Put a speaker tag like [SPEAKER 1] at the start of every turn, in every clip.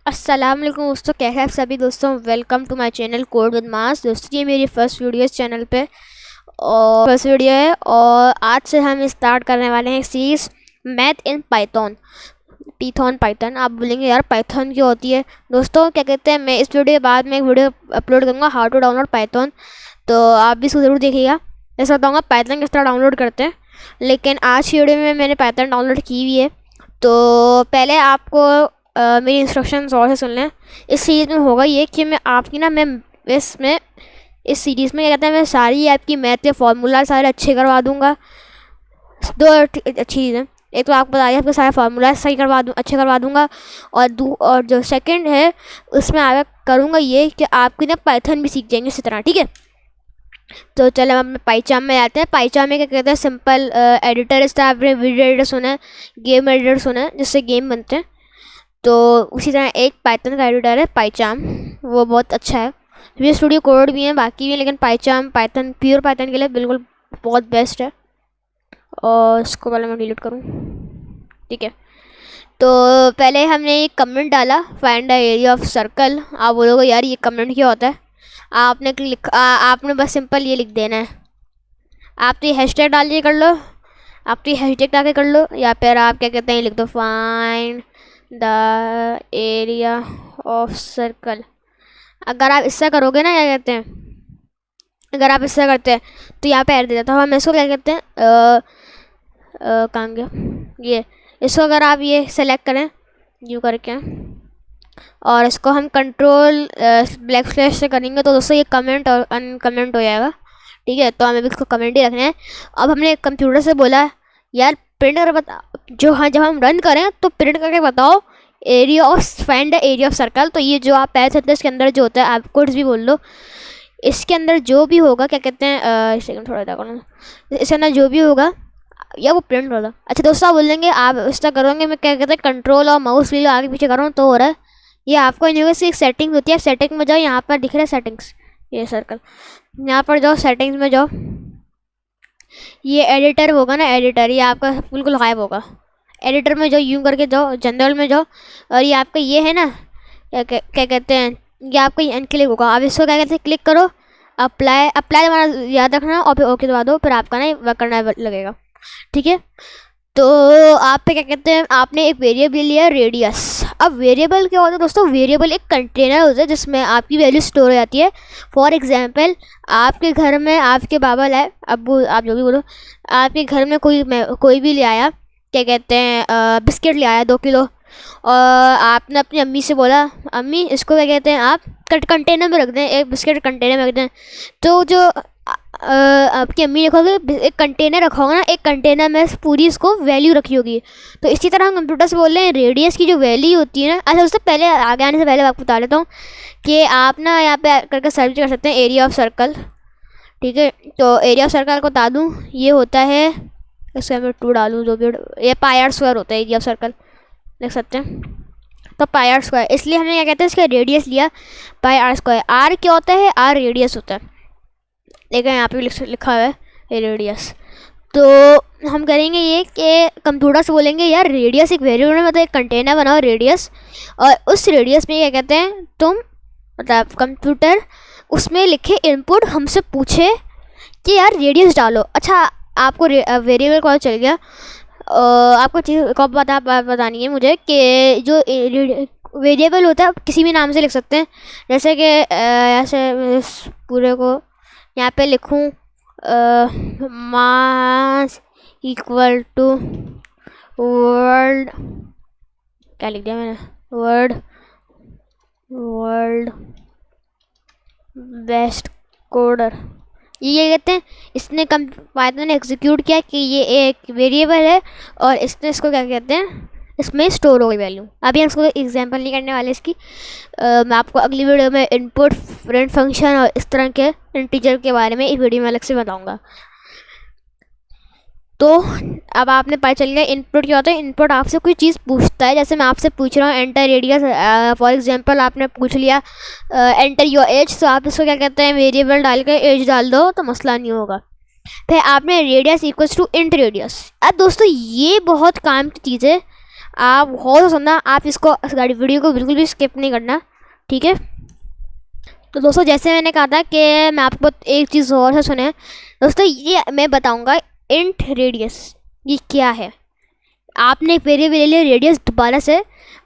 [SPEAKER 1] अस्सलाम वालेकुम दोस्तों, कैसे हैं आप सभी दोस्तों। Welcome to my channel code with mass. दोस्तों ये मेरी फर्स्ट वीडियो इस चैनल पे और फर्स्ट वीडियो है और आज से हम स्टार्ट करने वाले हैं series math in Python. Python आप बोलेंगे यार पाइथन क्यों होती है। दोस्तों क्या कहते हैं, मैं इस वीडियो के बाद में एक वीडियो अपलोड करूँगा हाउ टू डाउनलोड पाइथन, तो आप भी इसको ज़रूर देखिएगा। ऐसा बताऊँगा पाइथन किस तरह डाउनलोड करते हैं। लेकिन आज की वीडियो में मैंने पाइथन डाउनलोड की हुई है, तो पहले आपको मेरी इंस्ट्रक्शंस और से सुन लें। इस सीरीज़ में होगा ये कि मैं इस सीरीज़ में क्या कहते हैं, मैं सारी आपकी मैथ के फार्मूला सारे अच्छे करवा दूंगा। दो अच्छी चीज़ें, एक तो आपको बताइए आपके सारे फार्मूला सही अच्छे करवा दूंगा, और जो सेकंड है उसमें आगे करूँगा ये कि आपकी ना पाइथन भी सीख जाएंगे इसी तरह, ठीक है। तो चलो हम पाइचाम में आते हैं। पाइचाम में क्या कहते हैं, सिंपल एडिटर आपने वीडियो एडिटर सुना है, गेम एडिटर सुना है जिससे गेम बनते हैं, तो उसी तरह एक पाइथन का एडिटर है पाइचाम, वो बहुत अच्छा है। वी स्टूडियो कोड भी है, बाकी भी है, लेकिन पाइचाम पाइथन प्योर पाइथन के लिए बिल्कुल बहुत बेस्ट है। और इसको पहले मैं डिलीट करूँ, ठीक है। तो पहले हमने एक कमेंट डाला, find the area of circle. आप बोलोगे यार ये कमेंट क्या होता है। आपने बस सिंपल ये लिख देना है। आप तो ये हैशटैग डाल के कर लो, आप तो ये हैशटैग डाल के कर लो, या फिर आप क्या कहते हैं लिख दो find the area of circle. अगर आप इससे करोगे ना, क्या कहते हैं, अगर आप इससे करते हैं तो यहाँ पे ऐड दे देता हूँ। हम इसको क्या कहते हैं कहाँ गया ये, इसको अगर आप ये सेलेक्ट करें यूँ करके और इसको हम कंट्रोल ब्लैक स्लैश से करेंगे तो दोस्तों ये कमेंट और अनकमेंट हो जाएगा, ठीक है। तो हमें भी इसको कमेंट ही रखना है। अब हमने कंप्यूटर से बोला यार प्रिंट कर बता, जब हम रन करें तो प्रिंट करके बताओ area of find the area of circle. तो ये जो आप पैच होते हैं इसके अंदर जो होता है, आप कोड्स भी बोल लो, इसके अंदर जो भी होगा क्या कहते हैं सेकंड थोड़ा सा करो, इसके अंदर जो भी होगा या वो प्रिंट होगा। अच्छा दोस्तों आप बोलेंगे आप इस तरह करोगे, मैं क्या कहते हैं कंट्रोल और माउस व्हील आगे पीछे करूँ तो हो रहा है। ये आपको यूनिवर्स एक सेटिंग होती है, सेटिंग में जाओ, यहाँ पर दिख रहा है सेटिंग्स, ये सर्कल, यहाँ पर जाओ सेटिंग्स में जाओ, ये एडिटर होगा ना, एडिटर ये आपका बिल्कुल गायब होगा। एडिटर में जाओ, यूँ करके जाओ, जनरल में जाओ, और ये आपका ये है ना क्या कहते हैं, ये आपका ये अनक्लिक होगा। आप इसको क्या कहते हैं क्लिक करो, अप्लाई दबाना याद रखना और फिर ओके दबा दो, फिर आपका ना वर्क करना लगेगा, ठीक है। तो आप पे क्या कहते हैं, आपने एक वेरिएबल लिया रेडियस। अब वेरिएबल क्या होता है दोस्तों, वेरिएबल एक कंटेनर होता है जिसमें आपकी वैल्यू स्टोर हो जाती है। फॉर एग्जांपल आपके घर में आपके बाबा लाए, अब्बू आप जो भी बोलो, आपके घर में कोई भी ले आया, क्या कहते हैं बिस्किट ले आया 2 किलो, और आपने अपनी अम्मी से बोला अम्मी इसको क्या कहते हैं आप कंटेनर में रख दें, एक बिस्किट कंटेनर में रख दें। तो जो आपकी अम्मी देखोगे एक कंटेनर रखा होगा ना, एक कंटेनर में पूरी इसको वैल्यू रखी होगी। तो इसी तरह हम कंप्यूटर से बोल रहे हैं रेडियस की जो वैल्यू होती है ना। अच्छा उससे पहले आगे आने से पहले आपको बता देता हूँ कि आप ना यहाँ पे करके सर्च कर सकते हैं एरिया ऑफ सर्कल, ठीक है। तो एरिया ऑफ सर्कल को बता दूँ, ये होता है, इसके मैं 2 डालूँ जो भी, ये पाई आर स्क्वायर होता है एरिया ऑफ सर्कल, देख सकते हैं। तो पाई आर स्क्वायर, इसलिए हमने क्या कहते हैं इसका रेडियस लिया पाई आर स्क्वायर। आर क्या होता है, आर रेडियस होता है, देखिए यहाँ पे लिखा हुआ है रेडियस। तो हम करेंगे ये कि कंप्यूटर से बोलेंगे यार रेडियस एक वेरिएबल में, मतलब एक कंटेनर बनाओ रेडियस, और उस रेडियस में क्या कहते हैं तुम, मतलब कंप्यूटर उसमें लिखे इनपुट, हमसे पूछे कि यार रेडियस डालो। अच्छा आपको वेरिएबल कौन चल गया, आपको चीज़ कब बतानी है मुझे कि जो वेरिएबल होता है आप किसी भी नाम से लिख सकते हैं। जैसे कि ऐसे पूरे को यहाँ पे लिखूँ मास इक्वल टू वर्ल्ड, क्या लिख दिया मैंने, वर्ल्ड बेस्ट कोडर। ये कहते हैं इसने पाइथन ने एग्जीक्यूट किया कि ये एक वेरिएबल है और इसने इसको क्या कहते हैं इसमें स्टोर हो गई वैल्यू। अभी हम इसको एग्जांपल नहीं करने वाले इसकी, मैं आपको अगली वीडियो में इनपुट प्रिंट फंक्शन और इस तरह के इंटीजर के बारे में इस वीडियो में अलग से बताऊंगा। तो अब आपने पता चल गया इनपुट क्या होता है। इनपुट आपसे कोई चीज़ पूछता है, जैसे मैं आपसे पूछ रहा हूँ एंटर रेडियस, फॉर एग्जांपल आपने पूछ लिया एंटर योर एज, तो आप इसको क्या कहते हैं वेरिएबल डाल के एज डाल दो तो मसला नहीं होगा। फिर आपने radius equals to int radius. अब दोस्तों ये बहुत काम की चीज़ है, आप बहुत सुनना, आप इसको गाड़ी वीडियो को बिल्कुल भी स्किप नहीं करना, ठीक है। तो दोस्तों जैसे मैंने कहा था कि मैं आपको एक चीज़ और से सुने दोस्तों, ये मैं बताऊंगा इंट रेडियस ये क्या है। आपने वेरिएबल ले लिया रेडियस दोबारा से।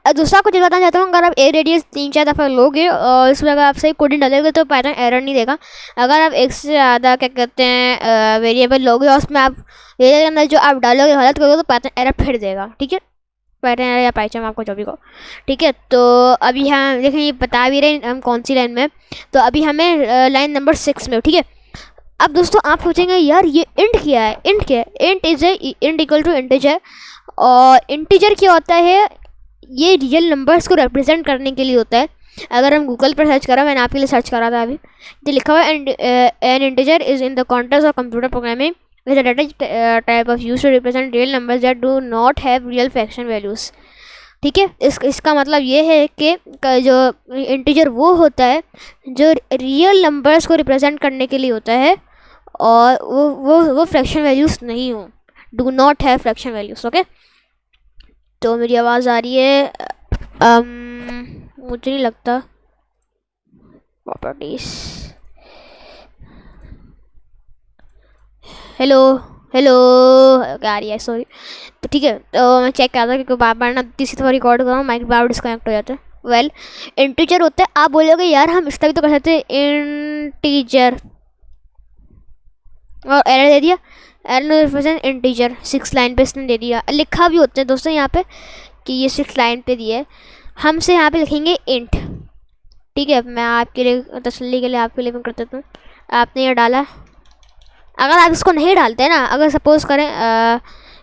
[SPEAKER 1] दूसरा कुछ बताना चाहता हूँ, अगर आप एक रेडियस 3-4 दफ़ा लोगे और इसमें अगर आप सही कोडिंग डालोगे तो पाइथन एरर नहीं देगा। अगर आप एक से ज़्यादा क्या कहते हैं वेरिएबल लोगे और उसमें आप वेरिएबल के अंदर जो आप डालोगे गलत करोगे तो पाइथन एरर फिर देगा, ठीक है। पाइथन एरर या पाइथन आपको जो भी को, ठीक है। तो अभी हम देखें, ये बता भी रहे हम कौन सी लाइन में, तो अभी हमें लाइन नंबर 6 में, ठीक है। अब दोस्तों आप सोचेंगे यार ये इंट क्या है, इंट क्या है? Int is a int equal to integer. और इंटीजर क्या होता है? ये रियल नंबर्स को रिप्रेजेंट करने के लिए होता है। अगर हम गूगल पर सर्च करा, मैंने आपके लिए सर्च करा था अभी, तो लिखा हुआ है an integer is in the context of computer programming with a data type of used to represent real numbers that do not have real fraction values, ठीक है। इसका मतलब ये है कि जो इंटीजर वो होता है जो रियल नंबर्स को रिप्रेजेंट करने के लिए होता है और वो फ्रैक्शन वैल्यूज़ नहीं हो, do not have fraction values, okay. तो मेरी आवाज़ आ रही है? मुझे नहीं लगता। प्रॉपर्टीज, हेलो हेलो, क्या आ रही है? सॉरी। तो ठीक है, तो मैं चेक कर रहा था क्योंकि बार बार ना तीसरी दफ़ा रिकॉर्ड कर रहा हूँ, माइक बार डिस्कनेक्ट हो जाता है। वेल इंटीजर होता है, आप बोलोगे यार हम इसका भी तो कर सकते हैं इंटीजर, और एरर दे दिया, एरर रिप्रेजेंट इंटीजर 6 लाइन पे इसने दे दिया। लिखा भी होता है दोस्तों यहाँ पे कि ये 6 लाइन पे दिया है, हमसे यहाँ पे लिखेंगे इंट, ठीक है। मैं आपके लिए तसल्ली के लिए आपके लिए मैं कर देता हूँ, आपने ये डाला। अगर आप इसको नहीं डालते ना, अगर सपोज़ करें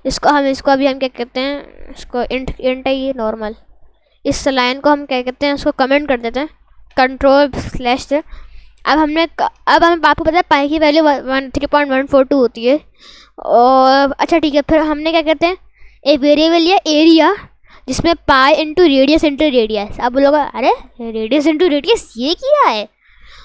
[SPEAKER 1] इसको अभी हम क्या कहते हैं, इसको इंट है ये नॉर्मल, इस लाइन को हम क्या कहते हैं, उसको कमेंट कर देते हैं कंट्रोल/। अब हम आपको पता है पाई की वैल्यू 3.142 होती है। और अच्छा ठीक है, फिर हमने क्या कहते हैं, एक वेरिएबल लिया एरिया जिसमें pi into radius into radius. अब बोलोगे अरे रेडियस इंटू रेडियस ये क्या है?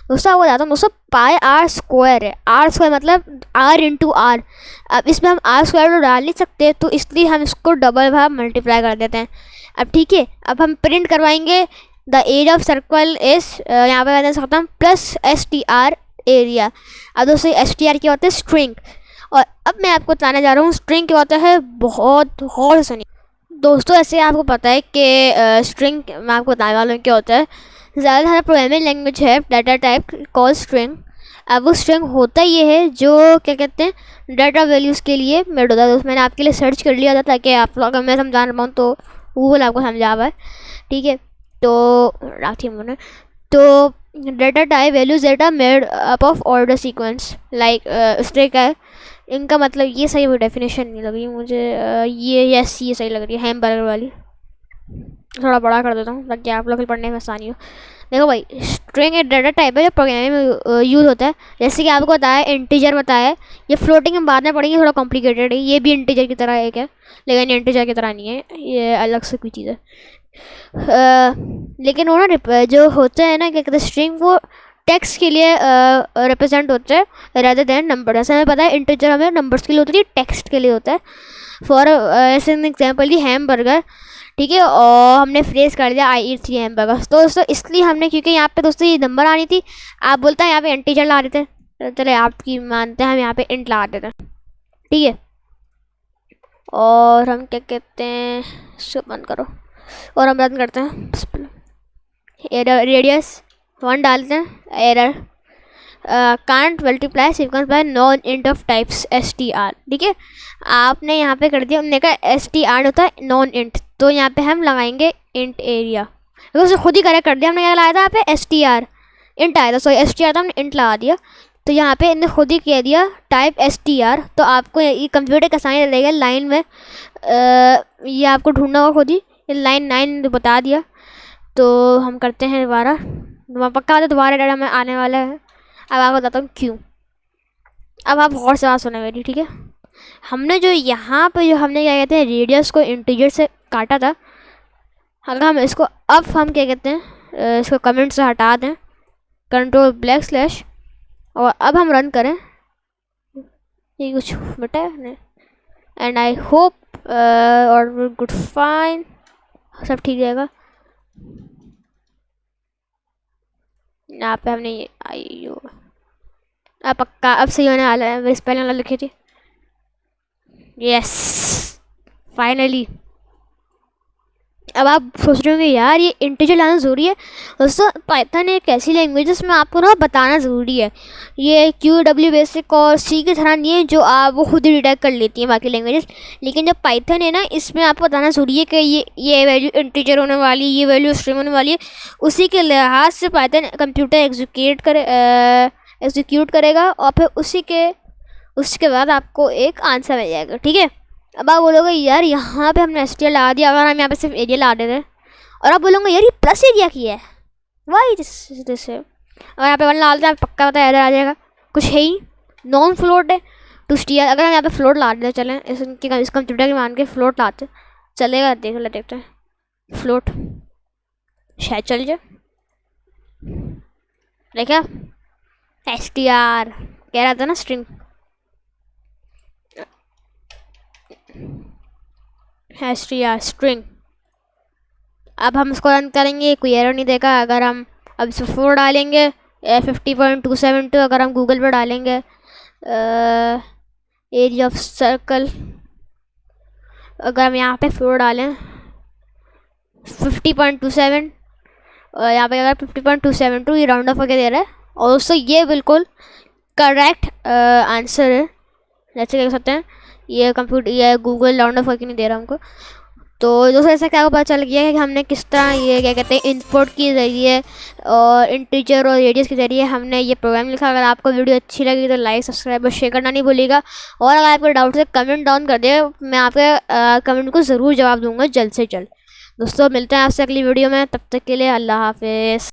[SPEAKER 1] दोस्तों आपको बताता हूँ दोस्तों, पाई आर स्क्वायर है। आर स्क्वायर मतलब आर इंटू आर। अब इसमें हम आर स्क्वायर तो डाल नहीं सकते, तो इसलिए हम इसको डबल भाग मल्टीप्लाई कर देते हैं। अब ठीक है, अब हम प्रिंट करवाएंगे the area of circle is, यहाँ पे मैं दे सकता हूँ +STR एरिया। अब दोस्तों STR क्या होता है? स्ट्रिंग। और अब मैं आपको बताने जा रहा हूँ स्ट्रिंग क्या होता है, बहुत गौर से सुनिए दोस्तों। ऐसे आपको पता है कि स्ट्रिंग, मैं आपको बताने वाला हूँ क्या होता है। ज़्यादा सारा प्रोग्रामिंग लैंग्वेज है डाटा टाइप कॉल स्ट्रिंग। अब वो स्ट्रिंग होता ये है जो क्या कहते हैं डाटा वैल्यूज़ के लिए मेड होता है। मैंने आपके लिए सर्च कर लिया था ताकि आप लोग, मैं समझा रहा हूँ तो गूगल आपको समझा हुआ है, ठीक है। तो राखी मैंने तो data type values data made up of order sequence like string है। इनका मतलब ये सही वो डेफिनेशन नहीं लग रही मुझे, ये सही लग रही है हैमबर्गर वाली। थोड़ा बड़ा कर देता हूँ ताकि आप लोग को पढ़ने में आसानी हो। देखो भाई, स्ट्रिंग एक डाटा टाइप है जो प्रोग्रामिंग में यूज़ होता है। जैसे कि आपको बताया इंटीजर बताया, ये फ्लोटिंग में बाद में पढ़ेंगे, थोड़ा कॉम्प्लिकेटेड है। ये भी इंटीजर की तरह एक है, लेकिन इंटीजर की तरह नहीं है, ये अलग से कोई चीज़ है। लेकिन वो ना जो होता है ना क्या कहते हैं स्ट्रिंग, वो टेक्स्ट के लिए रिप्रेजेंट होता है रादर देन नंबर। ऐसा हमें पता है इंटीजर हमें नंबर्स के लिए होती है, टेक्स्ट के लिए होता है। फॉर ऐसे एग्जाम्पल दी हैमबर्गर, ठीक है, और हमने फ्रेज कर दिया आई ईट 3 हैमबर्गर। तो दोस्तों इसलिए हमने, क्योंकि यहाँ पे दोस्तों ये नंबर आनी थी, आप बोलते हैं यहाँ पे इंटीजर ला देते हैं, चले आपकी मानते हैं, हम यहाँ पे इंट ला देते हैं, ठीक है। और हम क्या कहते हैं, इसको बंद करो और हम रन करते हैं। एरर रेडियस 1 डालते हैं, error can't multiply sequence bye non int of types STR, ठीक है। आपने यहाँ पे कर दिया, हमने कहा STR होता है नॉन इंट, तो यहाँ पे हम लगाएंगे इंट एरिया। तो खुद ही करेक्ट कर दिया, हमने क्या लगाया था यहाँ पे STR, इंट आया था, सॉरी STR था, हमने इंट लगा दिया। तो यहाँ पे इन्हें खुद ही कह दिया टाइप STR। तो आपको ये कंप्यूटर का साइन रहेगा लाइन में, ये आपको ढूंढना होगा खुद ही, लाइन 9 बता दिया। तो हम करते हैं दोबारा, पक्का तो दोबारा डाटा में आने वाला है। अब आपको बताता हूँ क्यों। अब आप गौर से बात सुना मेरी, ठीक है। हमने जो यहाँ पे जो हमने क्या कहते हैं रेडियस को इंटीजर से काटा था, अगर हम इसको अब हम क्या कहते हैं इसको कमेंट से हटा दें, कंट्रोल/, और अब हम रन करें, ये कुछ बटा है एंड आई होप और गुड फाइन। सब ठीक रहेगा। यहाँ पे हमने ये आईयो अब पक्का अब सही होने वाला है। मेरे स्पेलिंग वाला लिखी थी। Yes finally. अब आप सोच रहे होंगे यार ये इंटीजर लाना ज़रूरी है। दोस्तों पाइथन एक ऐसी लैंग्वेज जिसमें आपको ना बताना ज़रूरी है। ये QW बेसिक और सी की तरह नहीं है जो आप वो खुद ही डिटेक्ट कर लेती हैं बाकी लैंग्वेजेस। लेकिन जब पाइथन है ना इसमें आपको बताना ज़रूरी है कि ये वैल्यू इंटीजर होने वाली, ये वैल्यू स्ट्रिंग होने वाली है। उसी के लिहाज से पाइथन कंप्यूटर एग्जीक्यूट करेगा और फिर उसके बाद आपको एक आंसर मिल जाएगा। ठीक है। अब आप बोलोगे यार यहाँ पे हमने STR लगा दिया, अगर हम यहाँ पे सिर्फ एरिया ला देते और आप बोलोगे यार ये प्लस एरिया की है, वाई दिस है। अगर यहाँ पे 1 डालते हैं पक्का पता एरर आ जाएगा, कुछ है ही नॉन फ्लोट है टू स्टीयर। अगर हम यहाँ पे फ्लोट ला देते चलें इस कंप्यूटर के मान के फ्लोट लाते चलेगा, देखते हैं फ्लोट शायद चल जाए। देखा STR कह रहा था ना स्ट्रिंग, STR स्ट्रिंग। अब हम इसको रन करेंगे, कोई एरर नहीं देगा। अगर हम अब इसमें 4 डालेंगे 50.272, अगर हम गूगल पर डालेंगे एरिया ऑफ सर्कल, अगर हम यहाँ पे 4 डालें 50.27 और यहाँ पे अगर 50.272 ये राउंड ऑफ करके दे रहा है। और दोस्तों ये बिल्कुल करेक्ट आंसर है। जैसे कह सकते हैं ये गूगल राउंड ऑफ करके नहीं दे रहा हमको। तो दोस्तों ऐसा क्या पता चल गया है कि हमने किस तरह ये क्या कहते हैं इनपुट के ज़रिए और इंटीजर और रेडियस के ज़रिए हमने ये प्रोग्राम लिखा। अगर आपको वीडियो अच्छी लगी तो लाइक सब्सक्राइब और शेयर करना नहीं भूलिएगा। और अगर आपको डाउट है कमेंट डाउन कर दिए, मैं आपके कमेंट को ज़रूर जवाब दूंगा जल्द से जल्द। दोस्तों मिलते हैं आपसे अगली वीडियो में, तब तक के लिए अल्लाह हाफिज़।